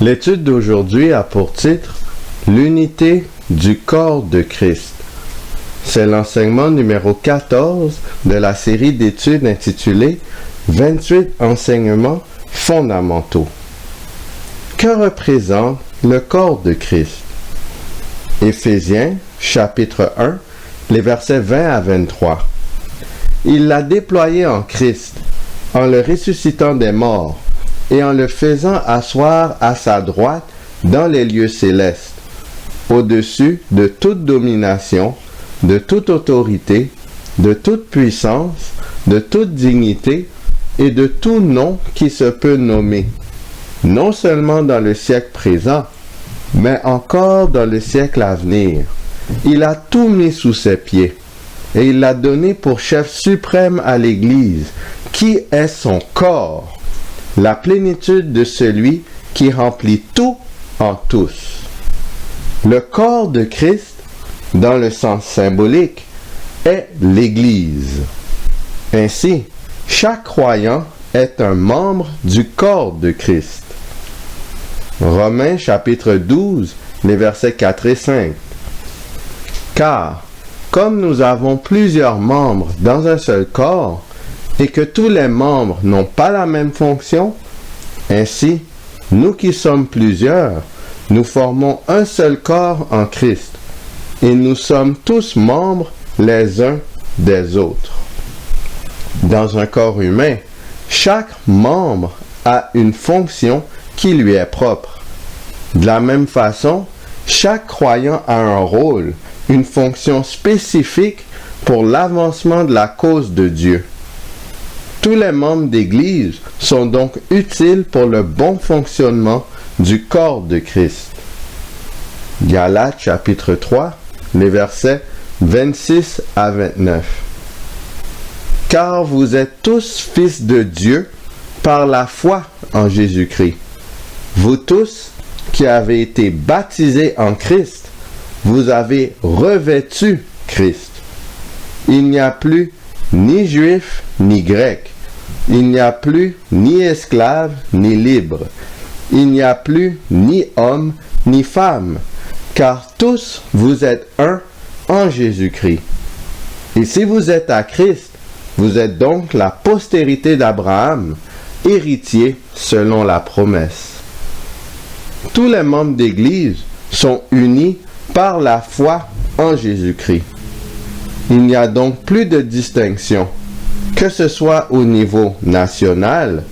L'étude d'aujourd'hui a pour titre « L'unité du corps de Christ ». C'est l'enseignement numéro 14 de la série d'études intitulée « 28 enseignements fondamentaux ». Que représente le corps de Christ? Éphésiens, chapitre 1, les versets 20 à 23. Il l'a déployé en Christ, en le ressuscitant des morts, et en le faisant asseoir à sa droite dans les lieux célestes, au-dessus de toute domination, de toute autorité, de toute puissance, de toute dignité et de tout nom qui se peut nommer, non seulement dans le siècle présent, mais encore dans le siècle à venir. Il a tout mis sous ses pieds, et il l'a donné pour chef suprême à l'Église, qui est son corps, la plénitude de celui qui remplit tout en tous. Le corps de Christ, dans le sens symbolique, est l'Église. Ainsi, chaque croyant est un membre du corps de Christ. Romains chapitre 12, les versets 4 et 5. Car, comme nous avons plusieurs membres dans un seul corps, et que tous les membres n'ont pas la même fonction, ainsi, nous qui sommes plusieurs, nous formons un seul corps en Christ, et nous sommes tous membres les uns des autres. Dans un corps humain, chaque membre a une fonction qui lui est propre. De la même façon, chaque croyant a un rôle, une fonction spécifique pour l'avancement de la cause de Dieu. Tous les membres d'Église sont donc utiles pour le bon fonctionnement du corps de Christ. Galates chapitre 3, les versets 26 à 29. Car vous êtes tous fils de Dieu par la foi en Jésus-Christ. Vous tous qui avez été baptisés en Christ, vous avez revêtu Christ. Il n'y a plus ni juif ni grec. Il n'y a plus ni esclave ni libre. Il n'y a plus ni homme ni femme, car tous vous êtes un en Jésus-Christ. Et si vous êtes à Christ, vous êtes donc la postérité d'Abraham, héritier selon la promesse. Tous les membres d'Église sont unis par la foi en Jésus-Christ. Il n'y a donc plus de distinction, que ce soit au niveau national,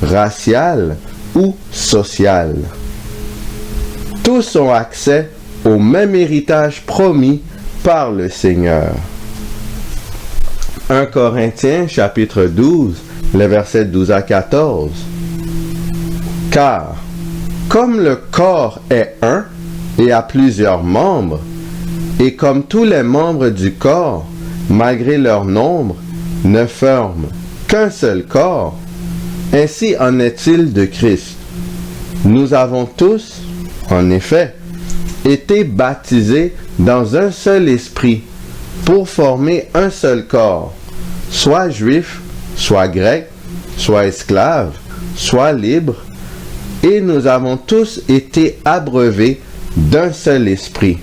racial ou social. Tous ont accès au même héritage promis par le Seigneur. 1 Corinthiens chapitre 12, les versets 12 à 14. Car, comme le corps est un et a plusieurs membres, et comme tous les membres du corps, malgré leur nombre, ne forment qu'un seul corps, ainsi en est-il de Christ. Nous avons tous, en effet, été baptisés dans un seul esprit pour former un seul corps, soit juif, soit grec, soit esclave, soit libre, et nous avons tous été abreuvés d'un seul esprit.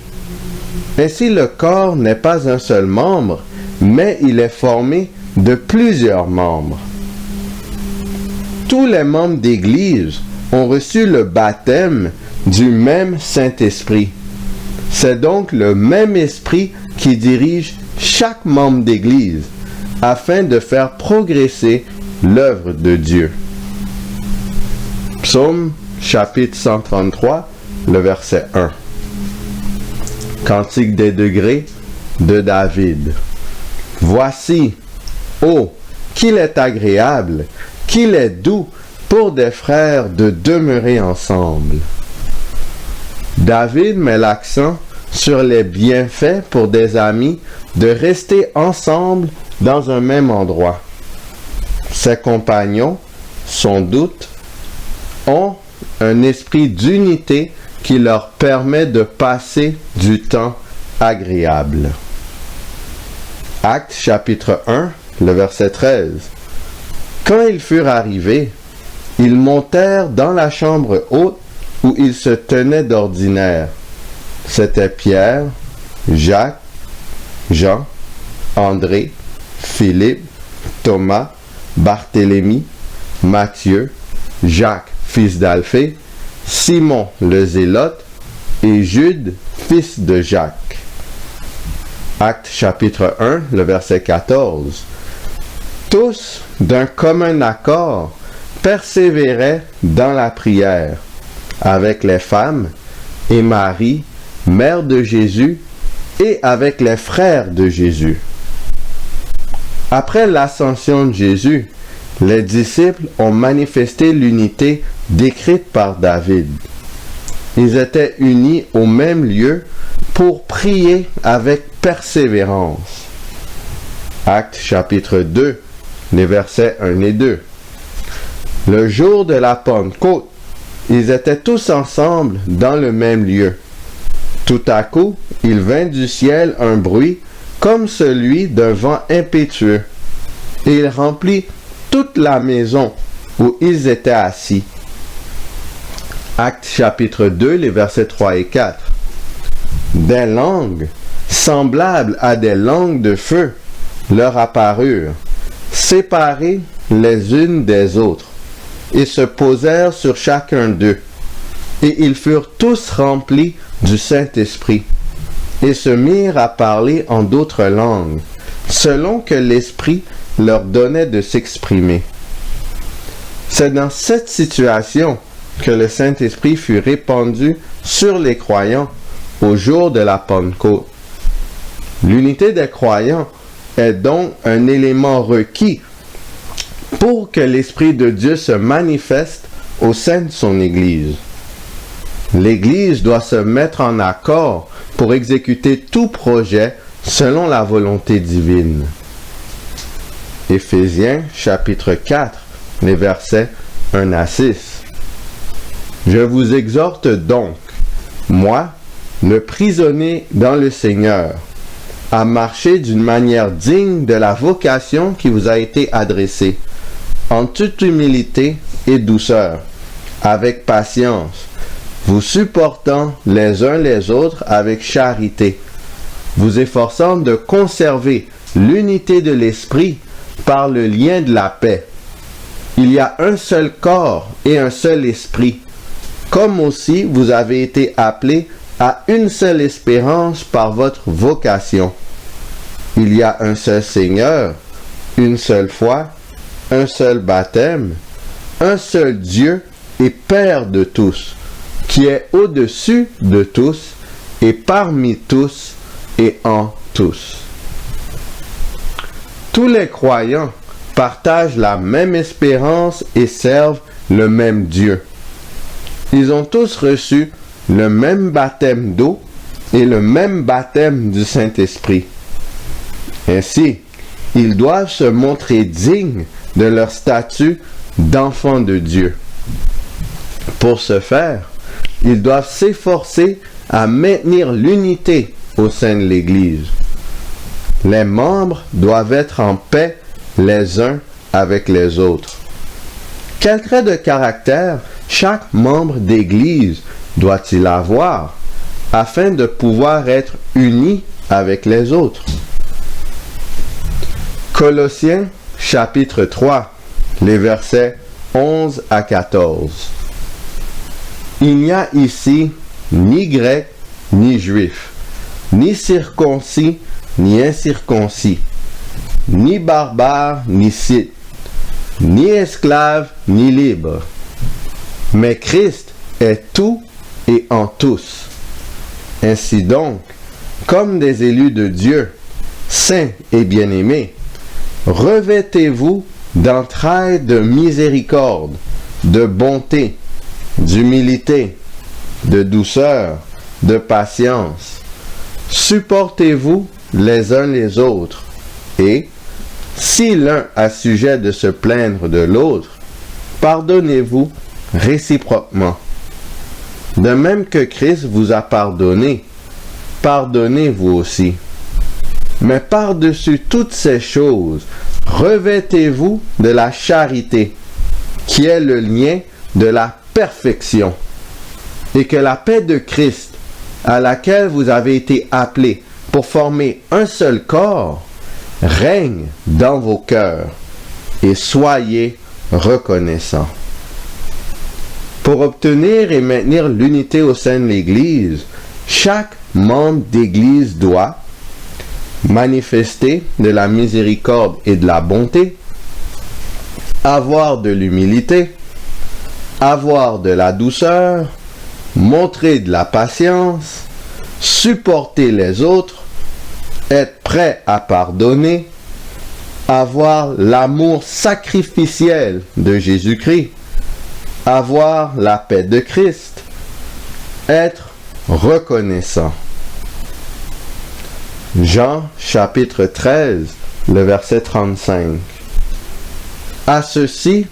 Ainsi le corps n'est pas un seul membre, mais il est formé de plusieurs membres. Tous les membres d'Église ont reçu le baptême du même Saint-Esprit. C'est donc le même Esprit qui dirige chaque membre d'Église afin de faire progresser l'œuvre de Dieu. Psaume chapitre 133, le verset 1. Cantique des degrés de David. Voici, oh, qu'il est agréable, qu'il est doux pour des frères de demeurer ensemble. David met l'accent sur les bienfaits pour des amis de rester ensemble dans un même endroit. Ses compagnons, sans doute, ont un esprit d'unité qui leur permet de passer du temps agréable. Actes chapitre 1, le verset 13. Quand ils furent arrivés, ils montèrent dans la chambre haute où ils se tenaient d'ordinaire. C'étaient Pierre, Jacques, Jean, André, Philippe, Thomas, Barthélemy, Matthieu, Jacques, fils d'Alphée, Simon le Zélote et Jude, fils de Jacques. Actes chapitre 1, le verset 14. Tous, d'un commun accord, persévéraient dans la prière, avec les femmes et Marie, mère de Jésus, et avec les frères de Jésus. Après l'ascension de Jésus, les disciples ont manifesté l'unité décrite par David. Ils étaient unis au même lieu pour prier avec persévérance. Actes chapitre 2, les versets 1 et 2. Le jour de la Pentecôte, ils étaient tous ensemble dans le même lieu. Tout à coup, il vint du ciel un bruit comme celui d'un vent impétueux, et il remplit toute la maison où ils étaient assis. Actes chapitre 2, les versets 3 et 4. Des langues, semblables à des langues de feu, leur apparurent, séparées les unes des autres, et se posèrent sur chacun d'eux. Et ils furent tous remplis du Saint-Esprit, et se mirent à parler en d'autres langues, selon que l'Esprit leur donnait de s'exprimer. C'est dans cette situation que le Saint-Esprit fut répandu sur les croyants au jour de la Pentecôte. L'unité des croyants est donc un élément requis pour que l'Esprit de Dieu se manifeste au sein de son Église. L'Église doit se mettre en accord pour exécuter tout projet selon la volonté divine. Éphésiens chapitre 4, les versets 1 à 6. Je vous exhorte donc, moi, le prisonnier dans le Seigneur, à marcher d'une manière digne de la vocation qui vous a été adressée, en toute humilité et douceur, avec patience, vous supportant les uns les autres avec charité, vous efforçant de conserver l'unité de l'esprit par le lien de la paix. Il y a un seul corps et un seul esprit, comme aussi vous avez été appelés à une seule espérance par votre vocation. Il y a un seul Seigneur, une seule foi, un seul baptême, un seul Dieu et Père de tous, qui est au-dessus de tous et parmi tous et en tous. Tous les croyants partagent la même espérance et servent le même Dieu. Ils ont tous reçu le même baptême d'eau et le même baptême du Saint-Esprit. Ainsi, ils doivent se montrer dignes de leur statut d'enfants de Dieu. Pour ce faire, ils doivent s'efforcer à maintenir l'unité au sein de l'Église. Les membres doivent être en paix les uns avec les autres. Quel trait de caractère chaque membre d'Église doit-il avoir afin de pouvoir être uni avec les autres? Colossiens chapitre 3, les versets 11 à 14. Il n'y a ici ni grec ni juif, ni circoncis ni incirconcis, ni barbare ni scythe, ni esclave ni libre. Mais Christ est tout et en tous. Ainsi donc, comme des élus de Dieu, saints et bien-aimés, revêtez-vous d'entrailles de miséricorde, de bonté, d'humilité, de douceur, de patience. Supportez-vous les uns les autres, et, si l'un a sujet de se plaindre de l'autre, pardonnez-vous réciproquement. De même que Christ vous a pardonné, pardonnez-vous aussi. Mais par-dessus toutes ces choses, revêtez-vous de la charité, qui est le lien de la perfection. et que la paix de Christ, à laquelle vous avez été appelés pour former un seul corps, règne dans vos cœurs et soyez reconnaissants. Pour obtenir et maintenir l'unité au sein de l'Église, chaque membre d'Église doit manifester de la miséricorde et de la bonté, avoir de l'humilité, avoir de la douceur, montrer de la patience, supporter les autres, être prêt à pardonner, avoir l'amour sacrificiel de Jésus-Christ, avoir la paix de Christ, être reconnaissant. Jean chapitre 13, le verset 35. À ceux-ci,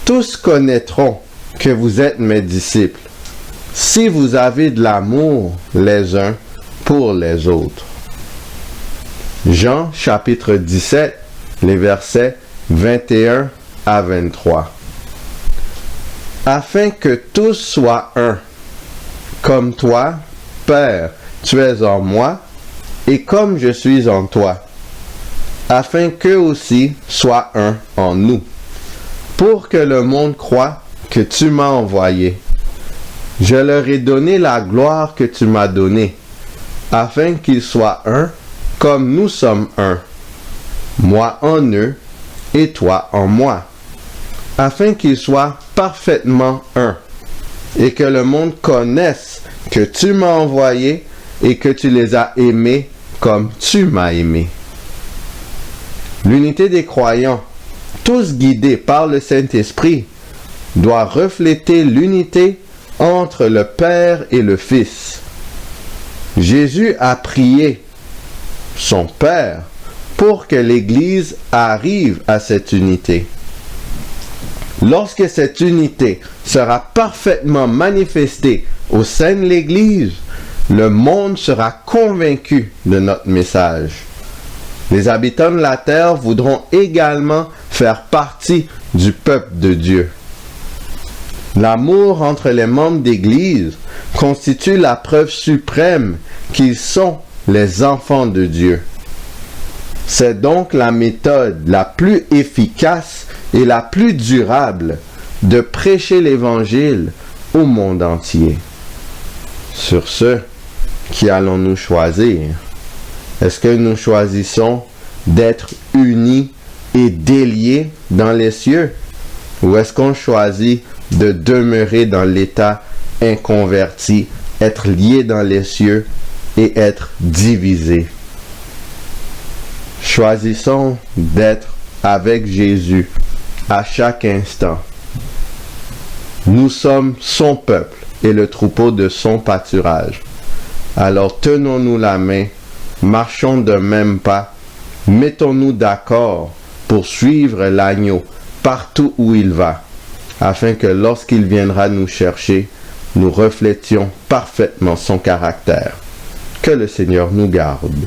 tous connaîtront que vous êtes mes disciples, si vous avez de l'amour les uns pour les autres. Jean chapitre 17, les versets 21 à 23. Afin que tous soient un, comme toi, Père, tu es en moi, et comme je suis en toi, afin qu'eux aussi soient un en nous, pour que le monde croie que tu m'as envoyé. Je leur ai donné la gloire que tu m'as donnée, afin qu'ils soient un, comme nous sommes un, moi en eux et toi en moi, afin qu'ils soient parfaitement un, et que le monde connaisse que tu m'as envoyé et que tu les as aimés comme tu m'as aimé. L'unité des croyants, tous guidés par le Saint-Esprit, doit refléter l'unité entre le Père et le Fils. Jésus a prié son Père pour que l'Église arrive à cette unité. Lorsque cette unité sera parfaitement manifestée au sein de l'Église, le monde sera convaincu de notre message. Les habitants de la terre voudront également faire partie du peuple de Dieu. L'amour entre les membres d'Église constitue la preuve suprême qu'ils sont les enfants de Dieu. C'est donc la méthode la plus efficace et la plus durable de prêcher l'Évangile au monde entier. Sur ce, qui allons-nous choisir? Est-ce que nous choisissons d'être unis et déliés dans les cieux? Ou est-ce qu'on choisit de demeurer dans l'état inconverti, être lié dans les cieux et être divisé? Choisissons d'être avec Jésus à chaque instant. Nous sommes son peuple et le troupeau de son pâturage. Alors tenons-nous la main, marchons de même pas, mettons-nous d'accord pour suivre l'agneau partout où il va, afin que lorsqu'il viendra nous chercher, nous reflétions parfaitement son caractère. Que le Seigneur nous garde.